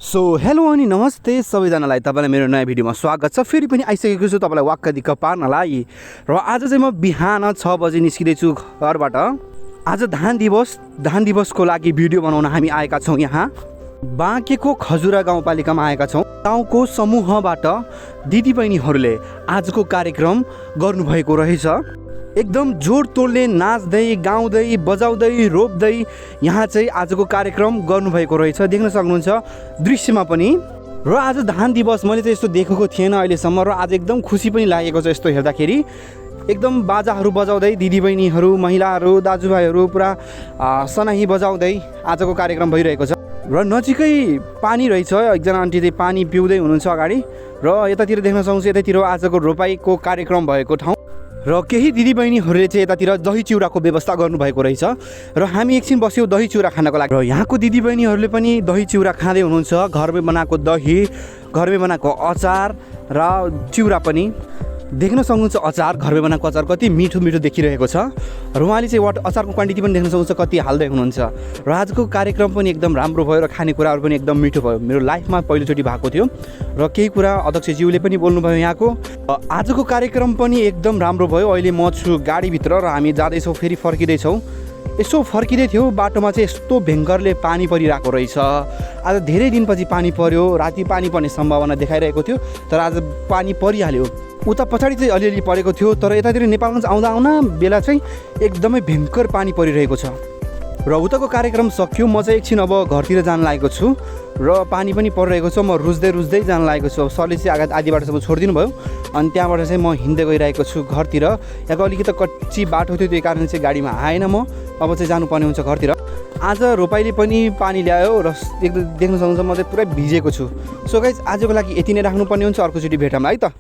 So hello अनि नमस्ते सबैजनालाई, तपाईँलाई मेरो नयाँ भिडियोमा स्वागत छ। फेरि पनि आइसकेको छु तपाईँलाई वाक्क दिक्क पार्नलाई। र आज चाहिँ म बिहान 6 बजे निस्किँदैछु घरबाट। आज धान दिवसको लागि भिडियो बनाउन हामी आएका छौँ। यहाँ बाँकेको खजुरा गाउँपालिकामा आएका छौँ। गाउँको समूहबाट दिदीबहिनीहरूले आजको कार्यक्रम गर्नुभएको रहेछ। एकदम जोड तोडले नाच्दै गाउँदै बजाउँदै रोप्दै यहाँ चाहिँ आजको कार्यक्रम गर्नुभएको रहेछ। देख्न सक्नुहुन्छ दृश्यमा पनि। र आज धान दिवस मैले चाहिँ यस्तो देखेको थिएन अहिलेसम्म, र आज एकदम खुसी पनि लागेको छ यस्तो हेर्दाखेरि। एकदम बाजाहरू बजाउँदै दिदीबहिनीहरू, महिलाहरू, दाजुभाइहरू पुरा सनाही बजाउँदै आजको कार्यक्रम भइरहेको छ। र नजिकै पानी रहेछ। एकजना आन्टी चाहिँ पानी पिउँदै हुनुहुन्छ अगाडि। र यतातिर देख्न सक्नुहुन्छ यतातिर आजको रोपाइको कार्यक्रम भएको ठाउँ। र केही दिदीबहिनीहरूले चाहिँ यतातिर दही चिउराको व्यवस्था गर्नुभएको रहेछ। र हामी एकछिन बस्यौँ दही चिउरा खानको लागि। र यहाँको दिदीबहिनीहरूले पनि दही चिउरा खाँदै हुनुहुन्छ। घरमै बनाएको दही, घरमै बनाएको अचार र चिउरा पनि। देख्न सक्नुहुन्छ अचार, घरमै बनाएको अचार कति मिठो मिठो देखिरहेको छ। र उहाँले चाहिँ अचारको क्वान्टिटी पनि देख्न सक्नुहुन्छ कति हाल्दै हुनुहुन्छ। र आजको कार्यक्रम पनि एकदम राम्रो भयो र खानेकुराहरू पनि एकदम मिठो भयो। मेरो लाइफमा पहिलोचोटि भएको थियो। र केही कुरा अध्यक्षज्यूले पनि बोल्नुभयो यहाँको। आजको कार्यक्रम पनि एकदम राम्रो भयो। अहिले म छु गाडीभित्र र हामी जाँदैछौँ, फेरि फर्किँदैछौँ। यसो फर्किँदै थियो बाटोमा चाहिँ यस्तो भयङ्करले पानी परिरहेको रहेछ। आज धेरै दिनपछि पानी पर्यो। राति पानी पर्ने सम्भावना देखाइरहेको थियो, तर आज पानी परिहाल्यो। उता पछाडि चाहिँ अलिअलि परेको थियो, तर यतातिर नेपालगञ्ज आउँदा बेला चाहिँ एकदमै भयङ्कर पानी परिरहेको छ। र उताको कार्यक्रम सक्यो। म चाहिँ एकछिन अब घरतिर जान लागेको छु। र पानी पनि परिरहेको छ। म रुच्दै जान लागेको छु। सरले चाहिँ आधी बाटोसम्म छोडिदिनु भयो। अनि त्यहाँबाट चाहिँ म हिँड्दै गइरहेको छु घरतिर। यहाँको अलिकति कच्ची बाटो थियो, त्यही कारण चाहिँ गाडीमा आएन म। अब चाहिँ जानुपर्ने हुन्छ घरतिर। आज रोपाइले पनि पानी ल्यायो र एकदम देख्न सक्नुहुन्छ म चाहिँ पुरै भिजेको छु। सो गाइज आजको लागि यति नै राख्नुपर्ने हुन्छ। अर्कोचोटि भेटौँ है त।